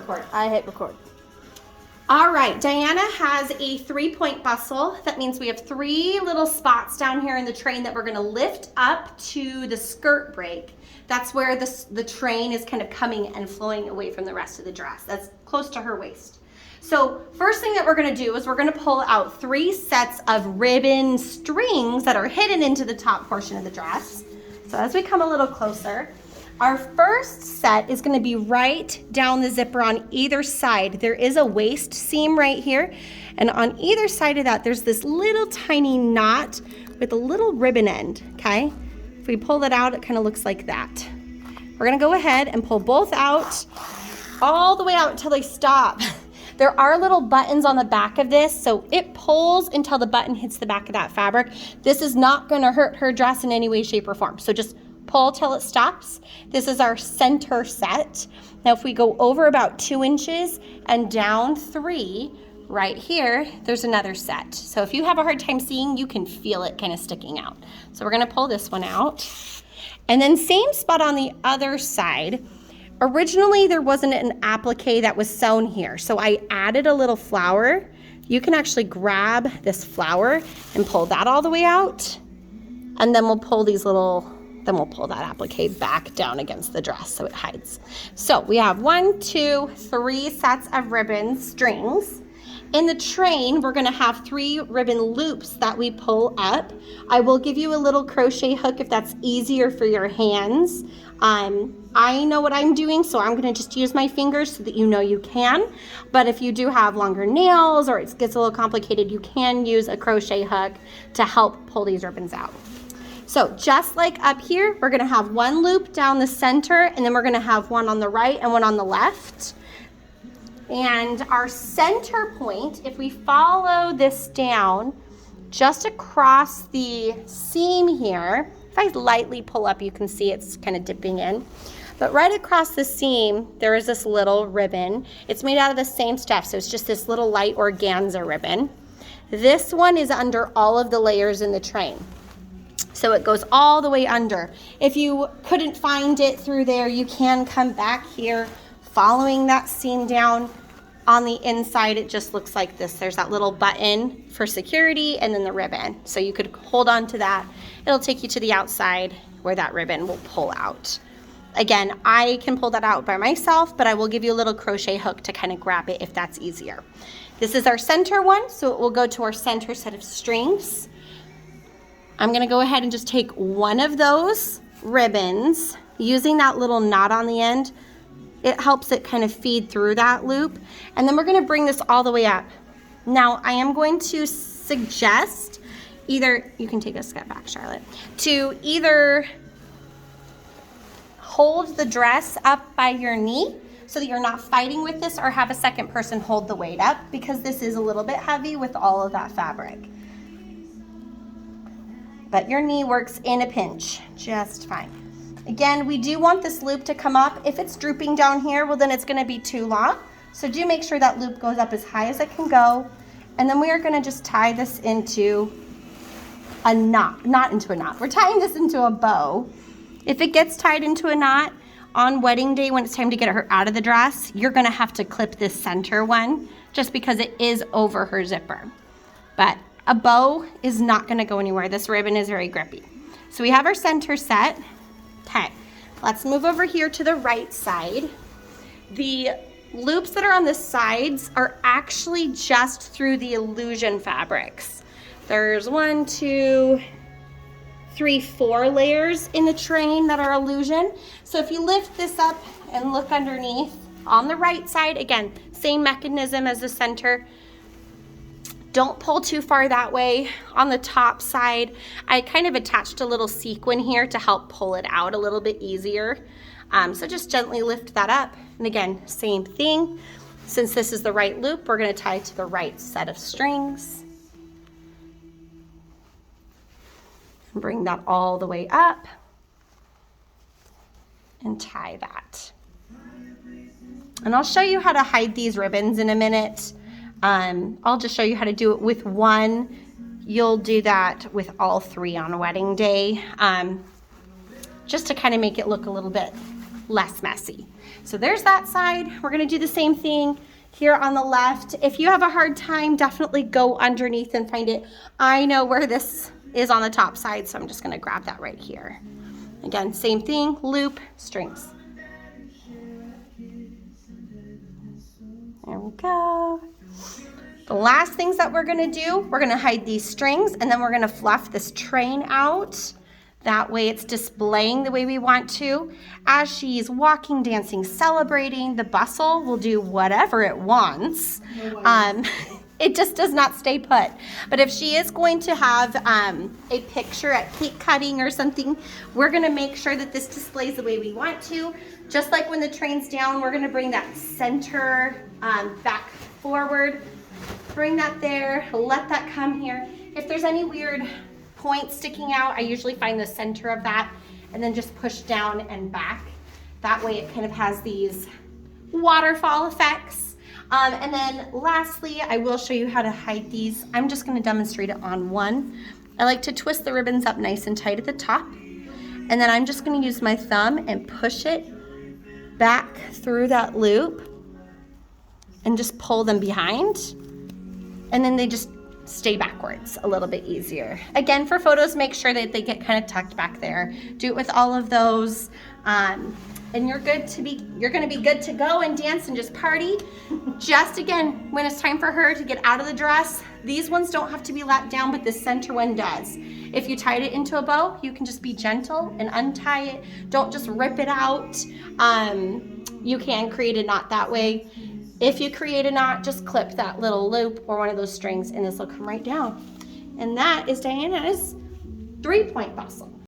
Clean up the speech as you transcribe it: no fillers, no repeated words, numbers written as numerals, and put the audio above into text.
record. I hit record. All right, Diana has a 3-point bustle. That means we have 3 little spots down here in the train that we're gonna lift up to the skirt break. That's where the train is kind of coming and flowing away from the rest of the dress. That's close to her waist. So first thing that we're gonna do is we're gonna pull out 3 sets of ribbon strings that are hidden into the top portion of the dress. So as we come a little closer, our first set is gonna be right down the zipper on either side. There is a waist seam right here, and on either side of that, there's this little tiny knot with a little ribbon end, okay? If we pull that out, it kind of looks like that. We're gonna go ahead and pull both out, all the way out until they stop. There are little buttons on the back of this, so it pulls until the button hits the back of that fabric. This is not gonna hurt her dress in any way, shape, or form, so just pull till it stops. This is our center set. Now if we go over about 2 inches and down 3, right here, there's another set. So if you have a hard time seeing, you can feel it kind of sticking out. So we're gonna pull this one out. And then same spot on the other side. Originally there wasn't an applique that was sewn here, so I added a little flower. You can actually grab this flower and pull that all the way out, and then we'll pull these little, then we'll pull that applique back down against the dress so it hides. So we have 1, 2, 3 sets of ribbon strings. In the train, we're gonna have 3 ribbon loops that we pull up. I will give you a little crochet hook if that's easier for your hands. I know what I'm doing, so I'm gonna just use my fingers so that you know you can. But if you do have longer nails or it gets a little complicated, you can use a crochet hook to help pull these ribbons out. So just like up here, we're gonna have 1 loop down the center, and then we're gonna have 1 on the right and 1 on the left. And our center point, if we follow this down just across the seam here, if I lightly pull up, you can see it's kind of dipping in. But right across the seam, there is this little ribbon. It's made out of the same stuff, so it's just this little light organza ribbon. This one is under all of the layers in the train. So it goes all the way under. If you couldn't find it through there, you can come back here, following that seam down. On the inside, it just looks like this. There's that little button for security and then the ribbon. So you could hold on to that. It'll take you to the outside where that ribbon will pull out. Again, I can pull that out by myself, but I will give you a little crochet hook to kind of grab it if that's easier. This is our center one, so it will go to our center set of strings. I'm gonna go ahead and just take one of those ribbons, using that little knot on the end. It helps it kind of feed through that loop. And then we're gonna bring this all the way up. Now, I am going to suggest either, you can take a step back, Charlotte, to either hold the dress up by your knee so that you're not fighting with this, or have a second person hold the weight up, because this is a little bit heavy with all of that fabric. But your knee works in a pinch just fine. Again, we do want this loop to come up. If it's drooping down here, well then it's gonna be too long. So do make sure that loop goes up as high as it can go. And then we are gonna just tie this into a knot, not into a knot. We're tying this into a bow. If it gets tied into a knot on wedding day when it's time to get her out of the dress, you're gonna have to clip this center one just because it is over her zipper. But a bow is not gonna go anywhere. This ribbon is very grippy. So we have our center set. Okay, let's move over here to the right side. The loops that are on the sides are actually just through the illusion fabrics. There's 1, 2, 3, 4 layers in the train that are illusion. So if you lift this up and look underneath, on the right side, again, same mechanism as the center. Don't pull too far that way. On the top side, I kind of attached a little sequin here to help pull it out a little bit easier. So just gently lift that up. And again, same thing. Since this is the right loop, we're gonna tie to the right set of strings. And bring that all the way up and tie that. And I'll show you how to hide these ribbons in a minute. I'll just show you how to do it with one. You'll do that with all 3 on wedding day, just to kind of make it look a little bit less messy. So there's that side. We're gonna do the same thing here on the left. If you have a hard time, definitely go underneath and find it. I know where this is on the top side, so I'm just gonna grab that right here. Again, same thing, loop, strings. There we go. The last things that we're gonna do, we're gonna hide these strings and then we're gonna fluff this train out. That way it's displaying the way we want to. As she's walking, dancing, celebrating, the bustle will do whatever it wants. It just does not stay put. But if she is going to have a picture at cake cutting or something, we're gonna make sure that this displays the way we want to. Just like when the train's down, we're gonna bring that center back forward. Bring that there, let that come here. If there's any weird point sticking out, I usually find the center of that and then just push down and back. That way it kind of has these waterfall effects. And then lastly, I will show you how to hide these. I'm just gonna demonstrate it on one. I like to twist the ribbons up nice and tight at the top. And then I'm just gonna use my thumb and push it back through that loop and just pull them behind. And then they just stay backwards a little bit easier. Again, for photos, make sure that they get kind of tucked back there. Do it with all of those, and you're gonna be good to go and dance and just party. Just again, when it's time for her to get out of the dress, these ones don't have to be let down, but the center one does. If you tied it into a bow, you can just be gentle and untie it. Don't just rip it out. You can create a knot that way. If you create a knot, just clip that little loop or one of those strings and this will come right down. And that is Diana's 3-point bustle.